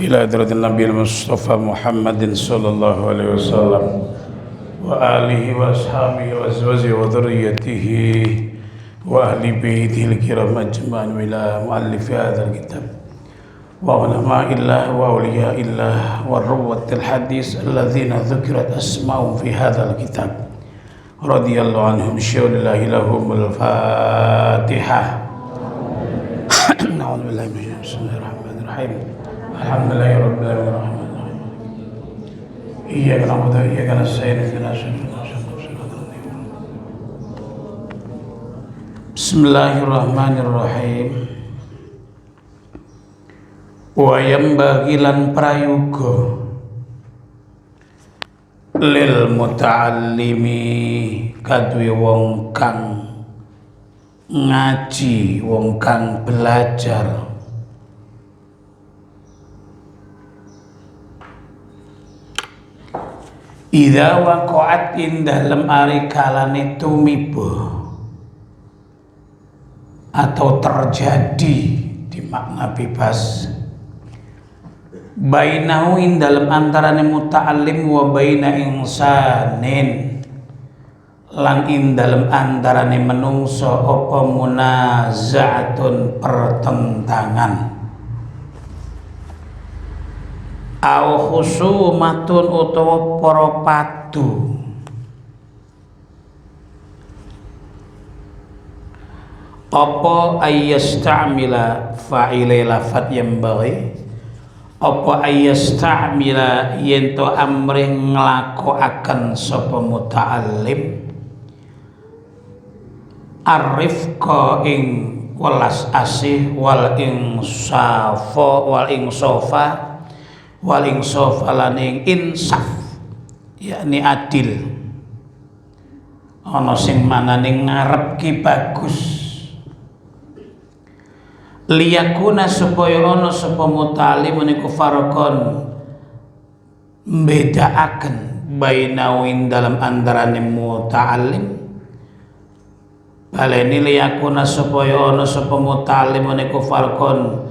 ila hadratin Nabi Mustafa Muhammadin sallallahu alaihi wasallam wa alihi wa ashabihi wa azwajihi wa dhurriyyatihi wa ahli baitihi al-kiram ajma'in ila muallifi hadzal kitab wa ulama'illah wa awliya'illah wa rawwatil hadis alladzina dzukirat asma'uhum fi hadzal kitab radhiyallahu anhum syaulillahi lahumul fatihah. A'udzubillahi bismillahirrahmanirrahim. Alhamdulillahi rabbil alamin. Iyyaka na'budu wa iyyaka nasta'in ihdinas siratal mustaqim. Bismillahirrahmanirrahim. Wa yambaghi lan prayoga lil muta'allimi kaduwe wong kang ngaji, wong kang belajar, idza waqa'at in dalem ari kalane tumiba atau terjadi di makna bebas bainahu in dalem antarane muta'allim wa baina insanin lan ing dalem antarane menungso apa munaza'atun pertentangan au khusumatun utawa para padu apa ayyastamila fa'ile lafat yambaghi apa ayyastamila yen to amrih nglakokaken sapa muta'allim arifqa ing welas asih wal insafa lan ing insaf yakni adil ana sing manane ngarep ki bagus liyakuna supaya ana sapa mutalim niku farqon mbedakaken bainawin dalam antarane muta'allim baleni liyakuna supaya ana sapa mutalim niku farqon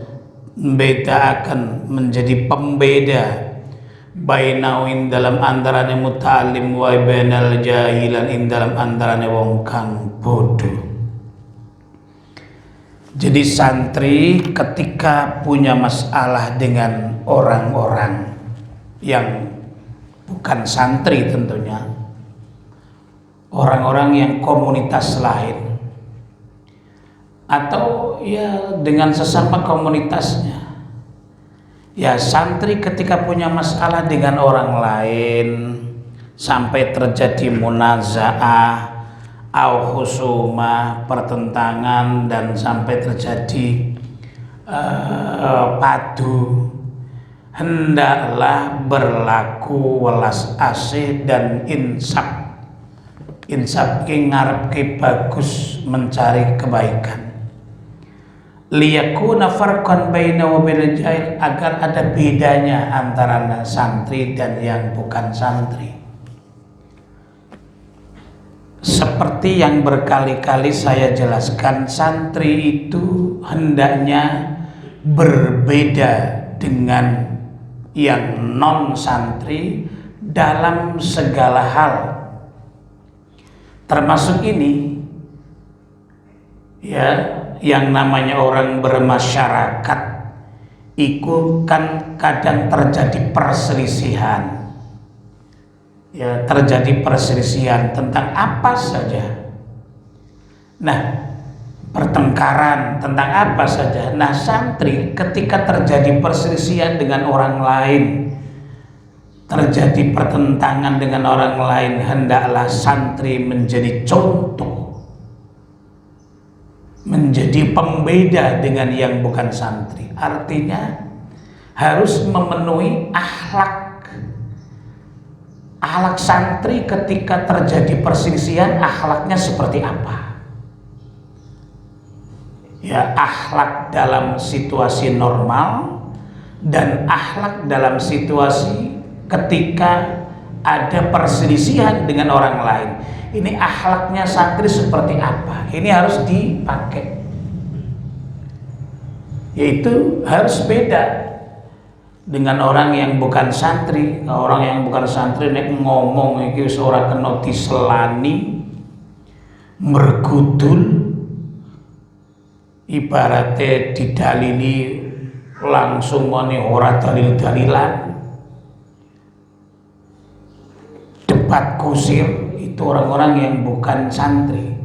mbedakaken menjadi pembeda bainawin dalam antarane muta'allim wa bainal jahilan ing dalam antarane wong kang bodoh. Jadi santri ketika punya masalah dengan orang-orang yang bukan santri tentunya, orang-orang yang komunitas lain atau ya dengan sesama komunitasnya, ya santri ketika punya masalah dengan orang lain sampai terjadi munaza'ah au khusumah pertentangan dan sampai terjadi padu, hendaklah berlaku welas asih dan insaf ki ngarep ki bagus mencari kebaikan liyakuna farqan baina wa bainal jahil agar ada bedanya antara santri dan yang bukan santri. Seperti yang berkali-kali saya jelaskan, santri itu hendaknya berbeda dengan yang non santri dalam segala hal, termasuk ini ya, yang namanya orang bermasyarakat itu kan kadang terjadi perselisihan. Ya, terjadi perselisihan tentang apa saja. Nah, pertengkaran tentang apa saja. Nah, santri ketika terjadi perselisihan dengan orang lain, terjadi pertentangan dengan orang lain, hendaklah santri menjadi contoh, menjadi pembeda dengan yang bukan santri. Artinya harus memenuhi akhlak santri ketika terjadi perselisihan, akhlaknya seperti apa? Ya, akhlak dalam situasi normal dan akhlak dalam situasi ketika ada perselisihan dengan orang lain. Ini akhlaknya santri seperti apa? Ini harus dipakai. Yaitu harus beda dengan orang yang bukan santri. Orang yang bukan santri nek ngomong iki wis ora kena diselani, mergudul, ibaratnya didalili langsung mone ora dalil-dalilan, debat kusir. Itu orang-orang yang bukan santri.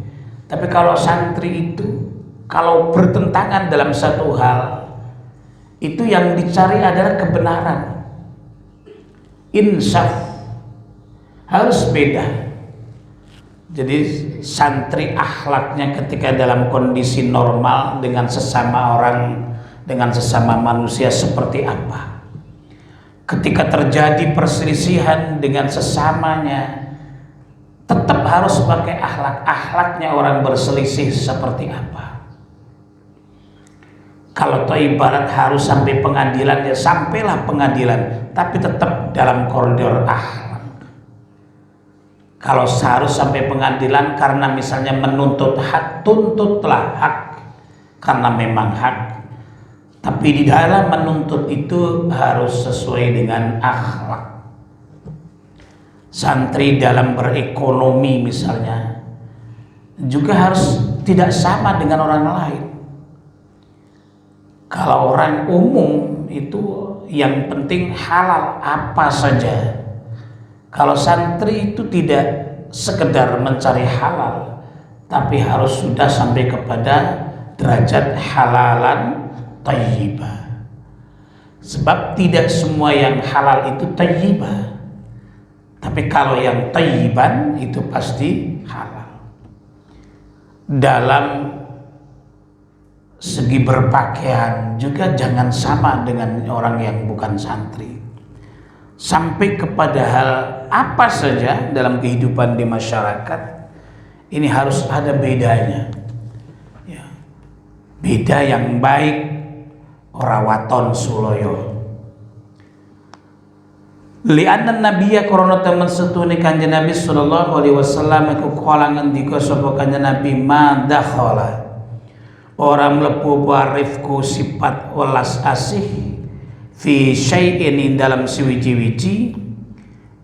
Tapi kalau santri itu kalau bertentangan dalam satu hal, itu yang dicari adalah kebenaran, insaf, harus beda. Jadi santri akhlaknya ketika dalam kondisi normal dengan sesama orang, dengan sesama manusia seperti apa. Ketika terjadi perselisihan dengan sesamanya, tetap harus pakai akhlaknya orang berselisih seperti apa. Kalau toh ibarat harus sampai pengadilan, ya sampailah pengadilan, tapi tetap dalam koridor akhlak. Kalau harus sampai pengadilan karena misalnya menuntut hak, tuntutlah hak karena memang hak. Tapi di dalam menuntut itu harus sesuai dengan akhlak. Santri dalam berekonomi misalnya juga harus tidak sama dengan orang lain. Kalau orang umum itu yang penting halal apa saja. Kalau santri itu tidak sekedar mencari halal, tapi harus sudah sampai kepada derajat halalan thayyibah. Sebab tidak semua yang halal itu thayyibah. Tapi kalau yang thayyiban itu pasti halal. Dalam segi berpakaian juga jangan sama dengan orang yang bukan santri. Sampai kepada hal apa saja dalam kehidupan di masyarakat, ini harus ada bedanya. Ya. Beda yang baik, ora waton suloyo. Li'anna nabiyya korona teman setune kanjeng Nabi sallallahu alaihi wasallam iku kala ngendika sapa kanjeng Nabi ma dakhala ora mlebu warifku sifat welas asih fi syai'in dalam siwiji-wiji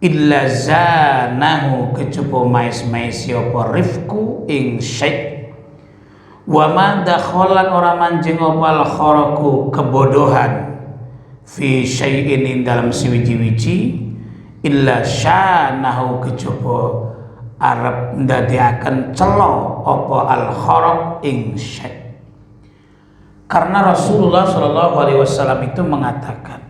illa zanahu kecupo mais-mais apa rifku ing syai' wa ma dakhalan ora manjing apa al kharaku kebodohan fi syai'in dalam siwiji-wiji illa syanahu kecupo arep ndadekaken celo apa al kharaq ing syai'. Karena Rasulullah Shallallahu Alaihi Wasallam itu mengatakan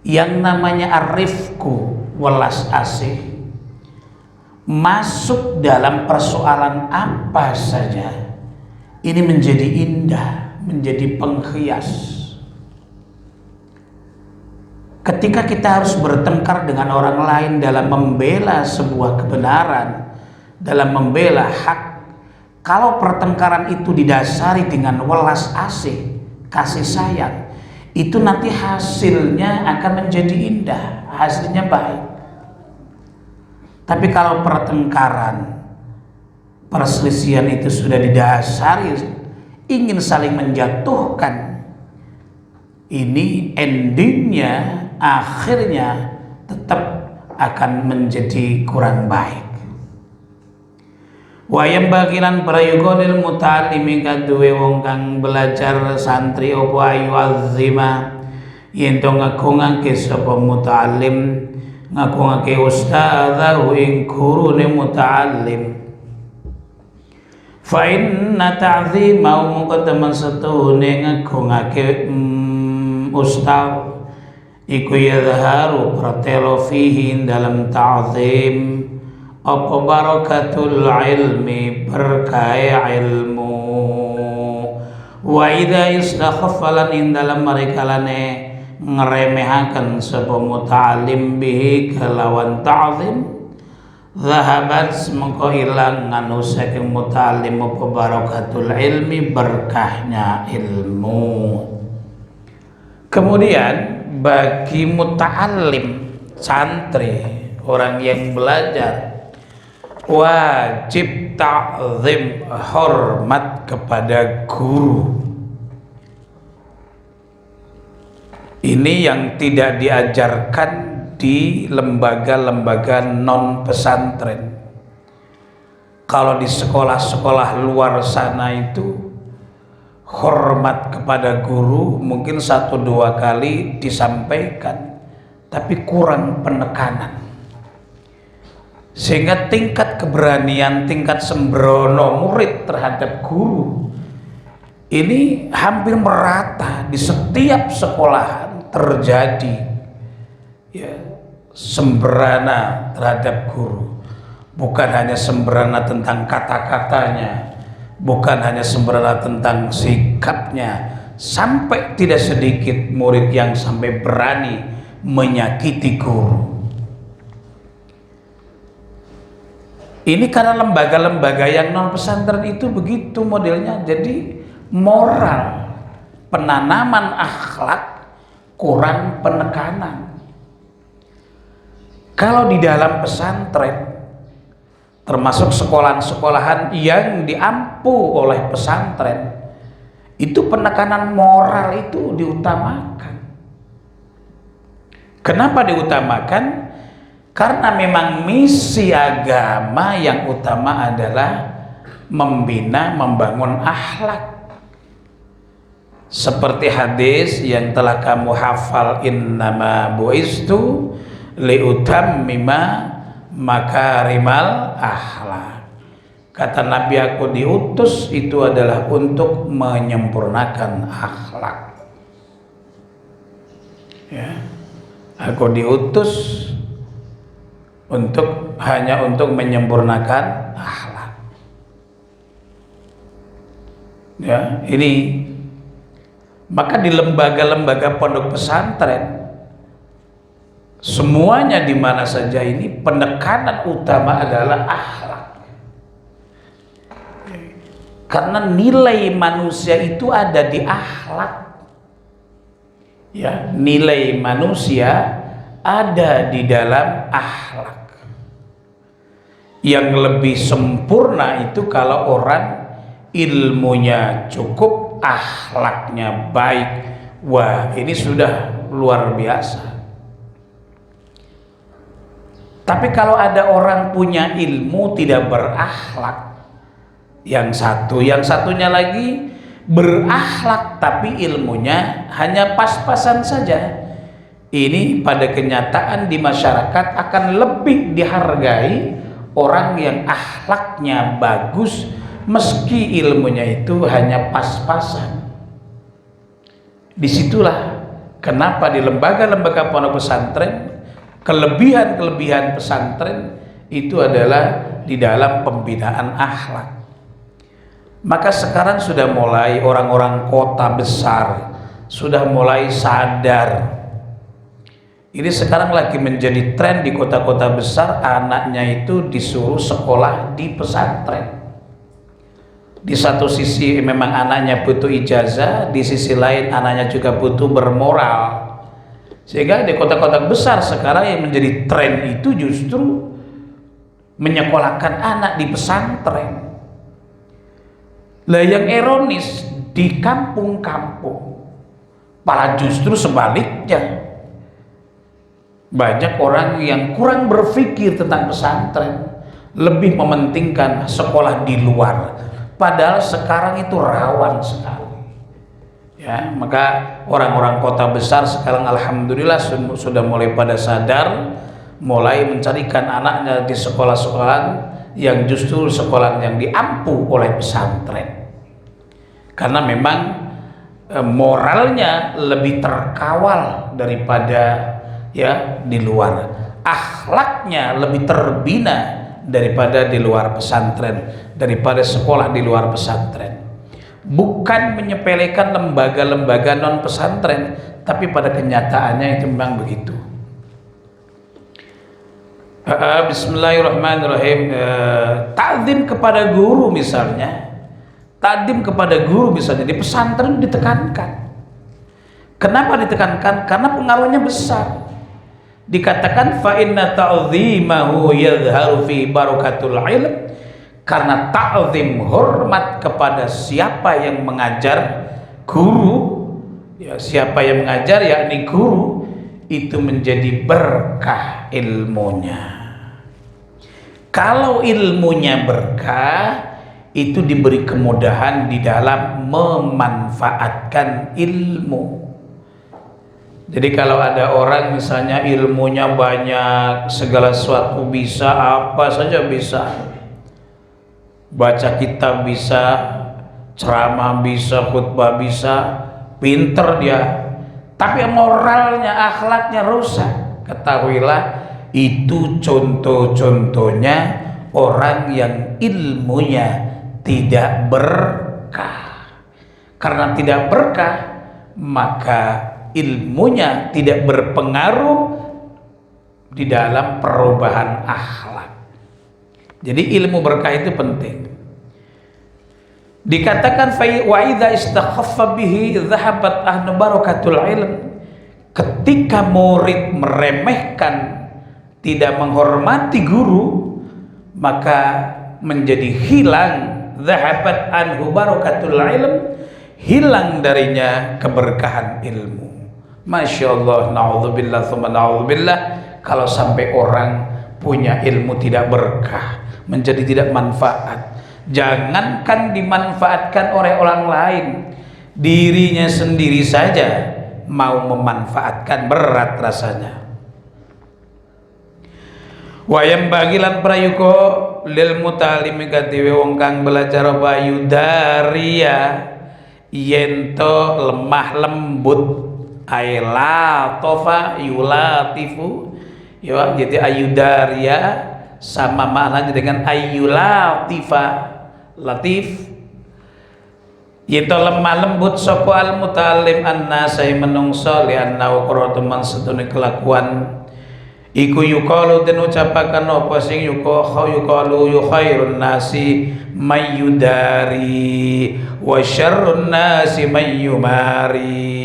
yang namanya arifku welas asih masuk dalam persoalan apa saja ini menjadi indah, menjadi penghias. Ketika kita harus bertengkar dengan orang lain dalam membela sebuah kebenaran, dalam membela hak, kalau pertengkaran itu didasari dengan welas asih, kasih sayang, itu nanti hasilnya akan menjadi indah, hasilnya baik. Tapi kalau pertengkaran, perselisihan itu sudah didasari ingin saling menjatuhkan, ini endingnya, akhirnya tetap akan menjadi kurang baik. Wayam bagilan prayugonil muta'allimi kaduwe wong kang belajar santri opo ayu azima yen to ngagungake sapa muta'allim ngagungake ustadzahu ing gurune muta'allim fa inna ta'zimau mongko temen setune ngagungake ustaz iku yadharu pratelo fihi dalam ta'zim apa barakatul ilmi berkah ilmu wa idza istakhafalan ing dalam marikalane ngeremehaken sapa muta'allim bihi kelawan ta'zim zahabat mengko ilang nganu saking muta'allim apa barakatul ilmi berkahnya ilmu. Kemudian bagi muta'allim santri orang yang belajar wajib ta'zim hormat kepada guru. Ini yang tidak diajarkan di lembaga-lembaga non pesantren. Kalau di sekolah-sekolah luar sana itu hormat kepada guru mungkin 1-2 kali disampaikan, tapi kurang penekanan, sehingga tingkat keberanian, tingkat sembrono murid terhadap guru ini hampir merata di setiap sekolahan terjadi, ya, sembrana terhadap guru. Bukan hanya sembrana tentang kata-katanya, bukan hanya sembrana tentang sikapnya, sampai tidak sedikit murid yang sampai berani menyakiti guru. Ini karena lembaga-lembaga yang non pesantren itu begitu modelnya. Jadi moral, penanaman akhlak kurang penekanan. Kalau di dalam pesantren, termasuk sekolahan-sekolahan yang diampu oleh pesantren, itu penekanan moral itu diutamakan. Kenapa diutamakan? Karena memang misi agama yang utama adalah membina, membangun akhlak. Seperti hadis yang telah kamu hafal, innama bu'istu liutammima makarimal akhlak. Kata Nabi, aku diutus itu adalah untuk menyempurnakan akhlak. Ya, aku diutus hanya untuk menyempurnakan akhlak. Ya, ini maka di lembaga-lembaga pondok pesantren semuanya di mana saja ini penekanan utama adalah akhlak. Karena nilai manusia itu ada di akhlak. Ya, nilai manusia ada di dalam akhlak. Yang lebih sempurna itu kalau orang ilmunya cukup, akhlaknya baik. Wah, ini sudah luar biasa. Tapi kalau ada orang punya ilmu tidak berakhlak, yang satunya lagi berakhlak tapi ilmunya hanya pas-pasan saja, ini pada kenyataan di masyarakat akan lebih dihargai orang yang akhlaknya bagus meski ilmunya itu hanya pas-pasan. Disitulah kenapa di lembaga-lembaga pondok pesantren kelebihan pesantren itu adalah di dalam pembinaan akhlak. Maka sekarang sudah mulai orang-orang kota besar sudah mulai sadar. Ini sekarang lagi menjadi tren di kota-kota besar, anaknya itu disuruh sekolah di pesantren. Di satu sisi memang anaknya butuh ijazah, di sisi lain anaknya juga butuh bermoral. Sehingga di kota-kota besar sekarang yang menjadi tren itu justru menyekolahkan anak di pesantren. Lah yang ironis di kampung-kampung malah justru sebaliknya. Banyak orang yang kurang berpikir tentang pesantren, lebih mementingkan sekolah di luar. Padahal sekarang itu rawan sekali. Ya, maka orang-orang kota besar sekarang alhamdulillah sudah mulai pada sadar, mulai mencarikan anaknya di sekolah-sekolah yang justru sekolah yang diampu oleh pesantren. Karena memang moralnya lebih terkawal daripada ya di luar. Akhlaknya lebih terbina daripada di luar pesantren, daripada sekolah di luar pesantren. Bukan menyepelekan lembaga-lembaga non pesantren, tapi pada kenyataannya itu memang begitu. Bismillahirrahmanirrahim. Ta'zim kepada guru misalnya, di pesantren ditekankan. Kenapa ditekankan? Karena pengaruhnya besar. Dikatakan fa inna ta'zimahu yadhharu fi barakatul ilm. Karena ta'zim, hormat kepada siapa yang mengajar, guru, Ya, siapa yang mengajar yakni guru itu menjadi berkah ilmunya. Kalau ilmunya berkah, itu diberi kemudahan di dalam memanfaatkan ilmu. Jadi kalau ada orang misalnya ilmunya banyak, segala sesuatu bisa, apa saja bisa, baca kitab bisa, ceramah bisa, khutbah bisa, pinter dia, tapi moralnya, akhlaknya rusak, ketahuilah itu contoh-contohnya orang yang ilmunya tidak berkah. Karena tidak berkah, maka ilmunya tidak berpengaruh di dalam perubahan akhlak. Jadi ilmu berkah itu penting. Dikatakan wa idza istakhaffa bihi dhahabat ahnu barakatul ilm. Ketika murid meremehkan, tidak menghormati guru, maka menjadi hilang dhahabat anhu barakatul ilm, hilang darinya keberkahan ilmu. Masya Allah, na'udzubillah tsumma na'udzubillah. Kalau sampai orang punya ilmu tidak berkah, menjadi tidak manfaat, jangankan dimanfaatkan oleh orang lain, dirinya sendiri saja mau memanfaatkan berat rasanya. Wayam bagilan prayuko lil mutalimi katiwe wong kang belajar bayudaria yento lemah lembut aila tofa yulatifu ya, jadi ayudaria sama maknanya dengan ayulatifa, latif, yaitu lemah lembut sapa al mutalim annasai menungso li annahu quratuman sedune kelakuan iku yuqalu den ucapaken apa sing yuqalu khairun nasi mayyudari wa syarrun nasi mayyumari.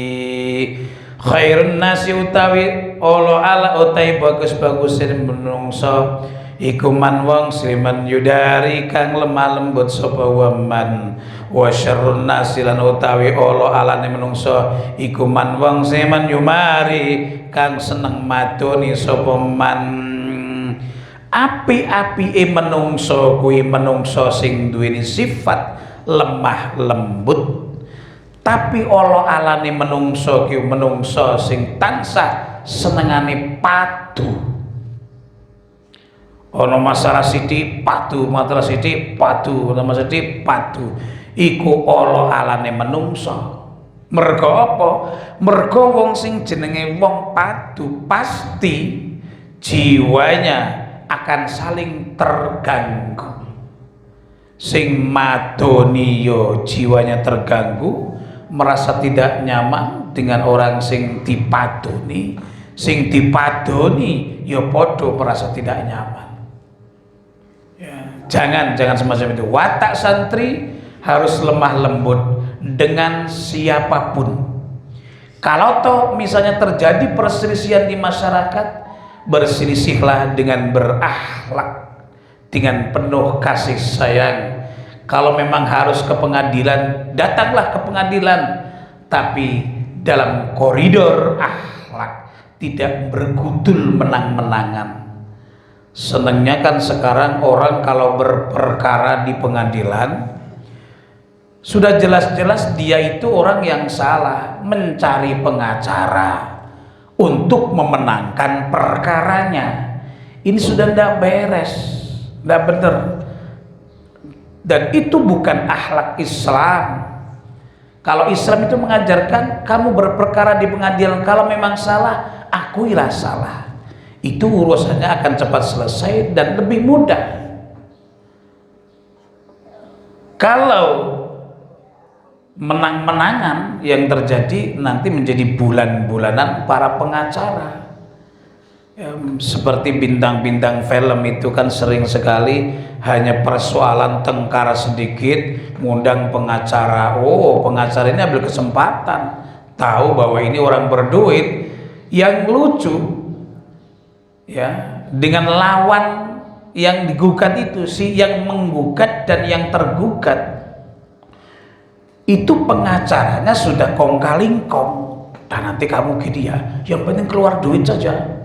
Khairun nasi utawi ala utai bagus-bagus menungso iku man wong sliman yudari kang lemah lembut sapa waman, wa syarrun nasi lan utawi alane menungso iku man wong sliman yumari kang seneng madoni sapa man. Api-apike menungso kuwi menungso sing duweni sifat lemah lembut, tapi alane menungso ki menungso sing tansah senengane patuh. Ono masalah sithik patuh, masalah sithik patuh, ono masalah sithik patuh. Iku alane menungso. Mergo apa? Mergo wong sing jenenge wong patuh pasti jiwanya akan saling terganggu. Sing madoni yo jiwanya terganggu, merasa tidak nyaman dengan orang sing dipadoni, sing dipadoni ya podo merasa tidak nyaman. Ya, jangan semacam itu. Watak santri harus lemah lembut dengan siapapun. Kalau toh misalnya terjadi perselisihan di masyarakat, berselisihlah dengan berakhlak, dengan penuh kasih sayang. Kalau memang harus ke pengadilan, datanglah ke pengadilan, tapi dalam koridor akhlak, tidak bergudul menang-menangan. Senangnya kan sekarang orang kalau berperkara di pengadilan, sudah jelas-jelas dia itu orang yang salah, mencari pengacara untuk memenangkan perkaranya. Ini sudah tidak beres, tidak benar. Dan itu bukan akhlak Islam. Kalau Islam itu mengajarkan kamu berperkara di pengadilan, kalau memang salah, akuilah salah. Itu urusannya akan cepat selesai dan lebih mudah. Kalau menang-menangan yang terjadi nanti menjadi bulan-bulanan para pengacara. Seperti bintang-bintang film itu kan sering sekali hanya persoalan tengkar sedikit ngundang pengacara. Oh, pengacara ini ambil kesempatan, tahu bahwa ini orang berduit. Yang lucu ya, dengan lawan yang digugat itu, si yang menggugat dan yang tergugat itu pengacaranya sudah kong kaling kong, dan nanti kamu gini ya, yang penting keluar duit saja.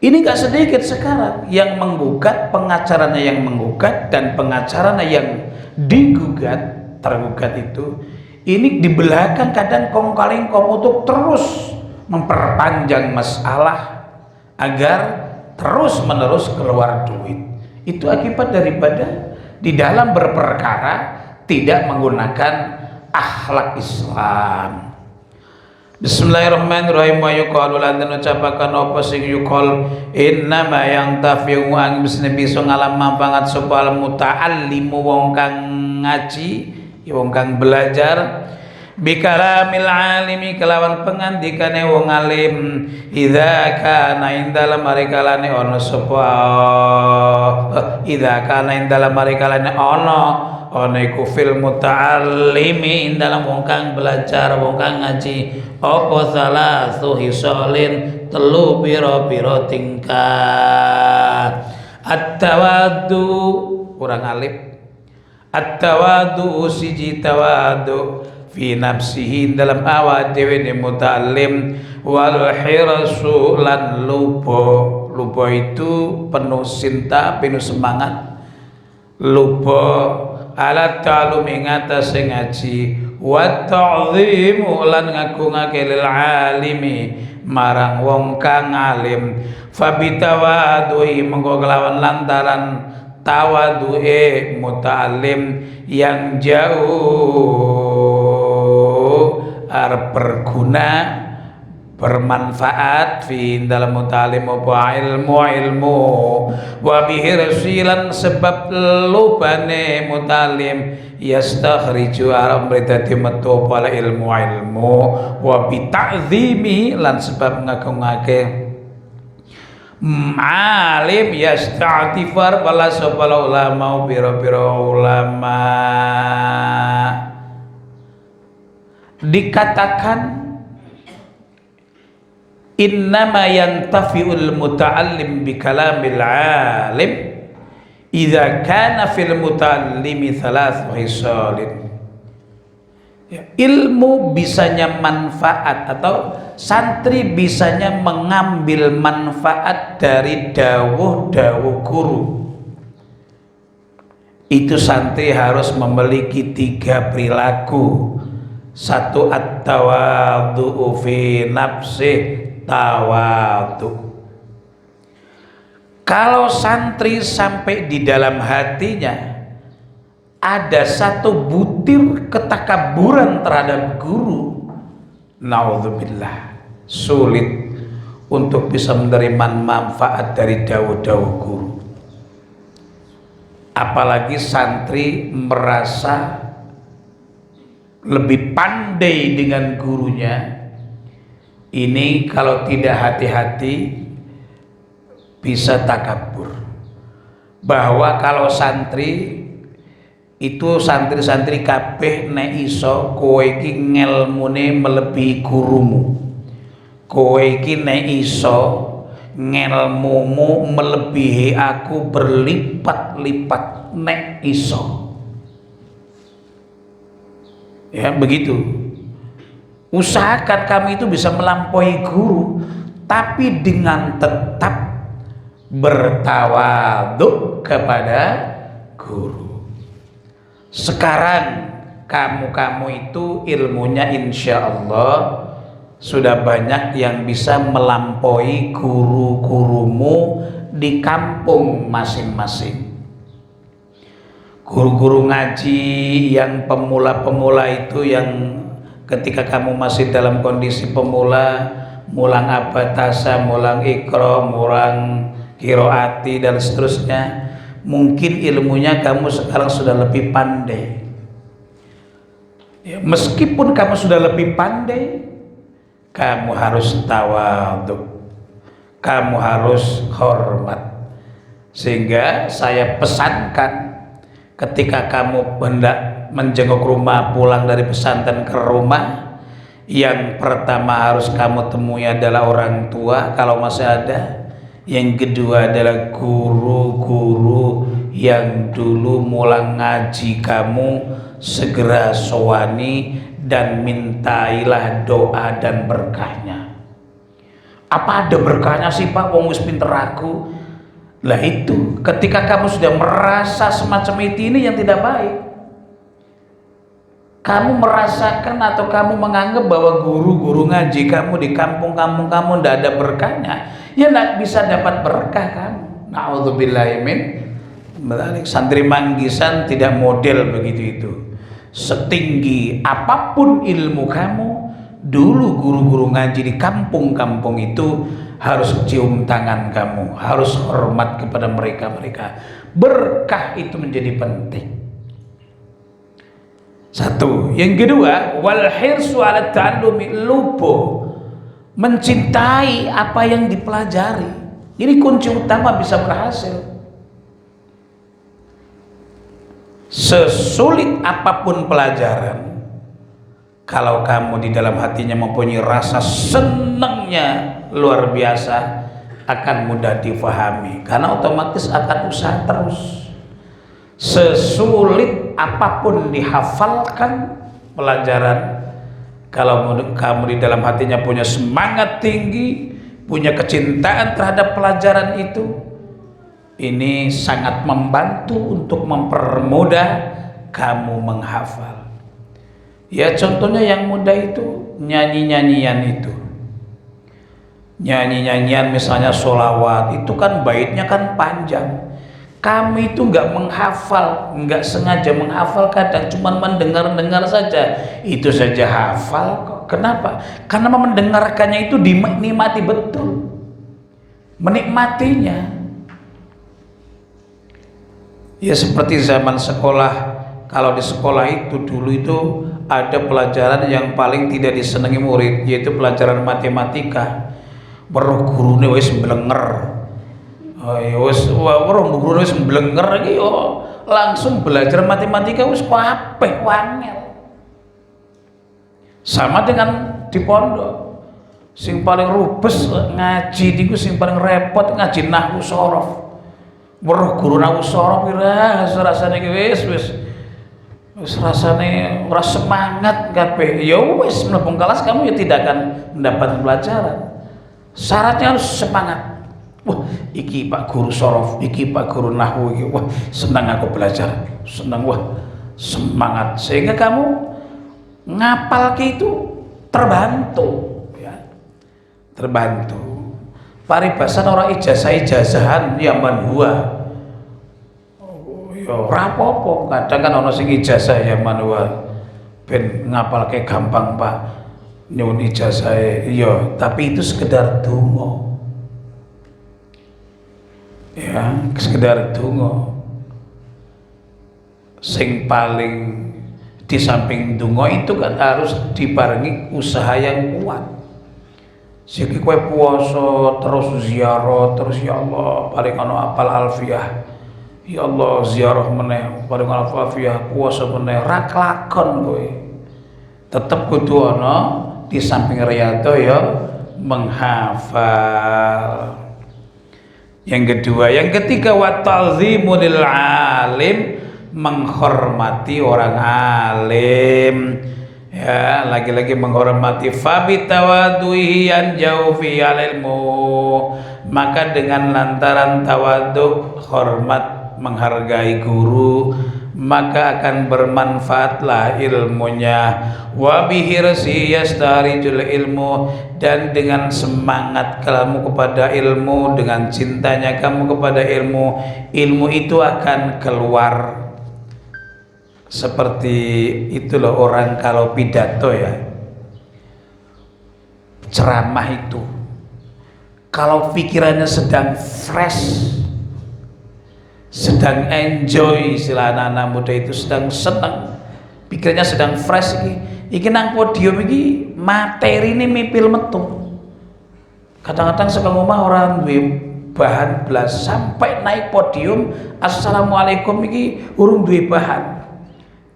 Ini gak sedikit sekarang yang menggugat, pengacaranya yang menggugat dan pengacaranya yang digugat, tergugat itu, ini di belakang kadang kong kaling kong untuk terus memperpanjang masalah agar terus menerus keluar duit. Itu akibat daripada di dalam berperkara tidak menggunakan akhlak Islam. Bismillahirrahmanirrahim. Wa yuqalu lan ucapaken apa sing yuqal innama yang tafiu ang bisa ngalam manfaat sapa muta'allimu wong kang ngaji, wong kang belajar bikalamil alimi kelawan pengandikane wong alim idza kana indal marikalane ana sapa idza kana indal marikalane ana iku fil muta'allimi dalam wong kang belajar, wong kang ngaji apa salasu hisalin telu pira-pira tingkah. At-tawaddu kurang alif, at-tawaddu siji tawaddu fi nafsihi dalam awak dhewe ne muta'allim, wal hirasu lan lupa itu penuh cinta, penuh semangat, lupa alat ta'lumi ngatasi ngaji, wa ta'zimu lan ngagungake lil alimi marang wong kang alim, fabitawadui mengko kelawan lantaran tawadu'e muta'alim yang jauh arep berguna bermanfaat fi dalam muta'alim apa ilmu wa bihirsilan sebab lupane muta'alim yastakhriju arab berdadi metu pala ilmu wa bita'zimi lan sebab ngagungake alim yasta'tifar pala sopala ulama biro-biro ulama. Dikatakan innama yantafi'ul muta'allim bi kalamil alim idza kana fil muta'allimi thalathu hisalin. Ilmu bisanya manfaat atau santri bisanya mengambil manfaat dari dawuh-dawuh guru. Itu santri harus memiliki 3 perilaku. 1 at-tawadhu fi nafsih, tawadhu. Kalau santri sampai di dalam hatinya ada 1 butir ketakaburan terhadap guru, naudzubillah, sulit untuk bisa menerima manfaat dari dawuh-dawuh guru. Apalagi santri merasa lebih pandai dengan gurunya. Ini kalau tidak hati-hati bisa takabur. Bahwa kalau santri itu santri-santri kabeh nek iso kowe iki ngelmune melebihi gurumu, kowe iki nek iso ngelmumu melebihi aku berlipat-lipat nek iso. Ya begitu. Usahakan kami itu bisa melampaui guru, tapi dengan tetap bertawadhu kepada guru. Sekarang kamu itu ilmunya insya Allah sudah banyak yang bisa melampaui guru-gurumu di kampung masing-masing. Guru-guru ngaji yang pemula-pemula itu yang ketika kamu masih dalam kondisi pemula, mulang abatasa, mulang ikro, mulang kiroati dan seterusnya, mungkin ilmunya kamu sekarang sudah lebih pandai. Ya, meskipun kamu sudah lebih pandai, kamu harus tawadhu, kamu harus hormat. Sehingga saya pesankan ketika kamu hendak menjenguk rumah, pulang dari pesantren ke rumah, yang pertama harus kamu temui adalah orang tua kalau masih ada. Yang kedua adalah guru-guru yang dulu mulang ngaji kamu segera sowani dan mintailah doa dan berkahnya. Apa ada berkahnya sih Pak, wong wis pinter aku? Lah itu, ketika kamu sudah merasa semacam itu, ini yang tidak baik. Kamu merasakan atau kamu menganggap bahwa guru-guru ngaji kamu di kampung-kampung kamu tidak ada berkahnya, ya tidak bisa dapat berkah kamu. Na'udzubillahi min dzalik. Santri Manggisan tidak model begitu itu. Setinggi apapun ilmu kamu, dulu guru-guru ngaji di kampung-kampung itu harus cium tangan kamu, harus hormat kepada mereka. Berkah itu menjadi penting. Satu. Yang kedua, wal hirsu ala ta'allumi, lupa mencintai apa yang dipelajari. Ini kunci utama bisa berhasil. Sesulit apapun pelajaran, kalau kamu di dalam hatinya mempunyai rasa senangnya luar biasa, akan mudah difahami karena otomatis akan usaha terus. Sesulit apapun dihafalkan pelajaran, kalau kamu di dalam hatinya punya semangat tinggi, punya kecintaan terhadap pelajaran itu, ini sangat membantu untuk mempermudah kamu menghafal. Ya contohnya yang mudah itu nyanyi-nyanyian itu. Nyanyi-nyanyian misalnya sholawat, itu kan baitnya kan panjang. Kami itu nggak menghafal, nggak sengaja menghafal, kadang cuma mendengar-dengar saja, itu saja hafal kok. Kenapa? Karena mendengarkannya itu dinikmati betul, menikmatinya. Ya seperti zaman sekolah, kalau di sekolah itu dulu itu ada pelajaran yang paling tidak disenangi murid, yaitu pelajaran matematika. Weruh gurune wis mblenger. Orang guru wis mblenger iki yo langsung belajar matematika wis kabeh wangel. Sama dengan di pondok. Sing paling rubes ngaji niku, sing paling repot ngaji nahwu shorof. Weruh guru nahwu shorof kira rasane iki wis rasane ora semangat kabeh. Ya wis mlebu kelas kamu ya tidak akan mendapat pelajaran. Syaratnya harus semangat. Wah, iki Pak Guru Shorof, iki Pak Guru Nahwu, iki wah senang aku belajar, senang, wah semangat, sehingga kamu ngapal itu terbantu, ya, terbantu. Paribasan orang ijazah-ijazahan ya manhua, ya rapopo, kadang kan orang sing ijazah ya manhua, ben ngapal kayak gampang Pak, nyun ijazah, iya, tapi itu sekedar donga. Ya, sekedar donga. Sing paling di samping donga itu kan harus dibarengi usaha yang kuat. Siki kowe puasa terus ziarah terus, ya Allah paling ana apal alfiah, ya Allah ziarah meneh paling ana alfiah, puasa meneh, ra kelakon kowe. Tetep kudu ana di samping riyadhah ya menghafal. Yang kedua, yang ketiga, wa ta'zimu lil alim, menghormati orang alim. Ya, lagi-lagi menghormati, fabi tawaduhi yanjau fi ilmu, maka dengan lantaran tawadhu, hormat, menghargai guru, maka akan bermanfaatlah ilmunya. Wa bihirsi yastarijul ilmu, dan dengan semangat kamu kepada ilmu, dengan cintanya kamu kepada ilmu, ilmu itu akan keluar. Seperti itu loh orang kalau pidato ya, ceramah itu, kalau pikirannya sedang fresh, sedang enjoy, istilah anak-anak muda itu sedang senang, pikirannya sedang fresh, iki nang podium iki materi ini mipil metu. Kadang-kadang suka ngomong orang bahan belas, sampai naik podium assalamualaikum iki urung duwe bahan.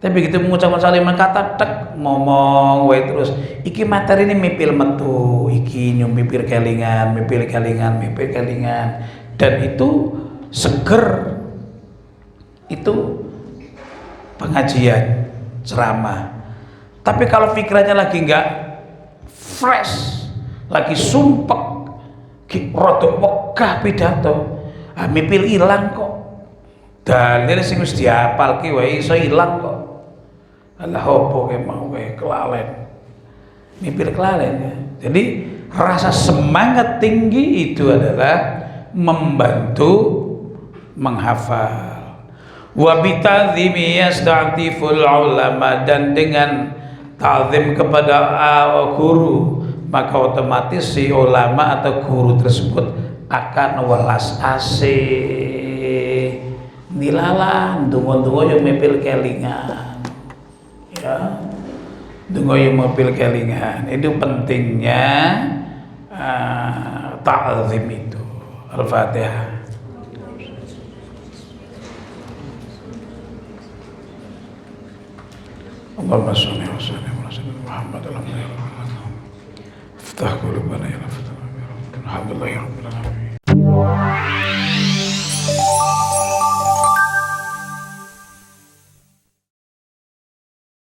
Tapi begitu mengucapkan salam kata tek ngomong wae terus, iki materi ini mipil metu, iki nyumipir kelingan, dan itu seger. itu pengajian, ceramah. Tapi kalau pikirannya lagi nggak fresh, lagi sumpek, rodok wegah pidato, mipil ilang kok. Dalil sing wis diapalke wae iso ilang kok. Alah opo ke mau wae kelalen. Mipil kelalen ya. Jadi rasa semangat tinggi itu adalah membantu menghafal. Wa bitazimi yasta'tiful ulama, dan dengan ta'zim kepada guru maka otomatis si ulama atau guru tersebut akan welas asih. Nilalah dungo-dungo yang mepil kelingan ya, dungo yang mepil kelingan. Itu pentingnya ta'zim itu. Al-Fatihah. Allahumma sholli wa sallim ala sayyidina Muhammad Iftah qulubana ya Rabbana. Alhamdulillah ya Rabbil alamin.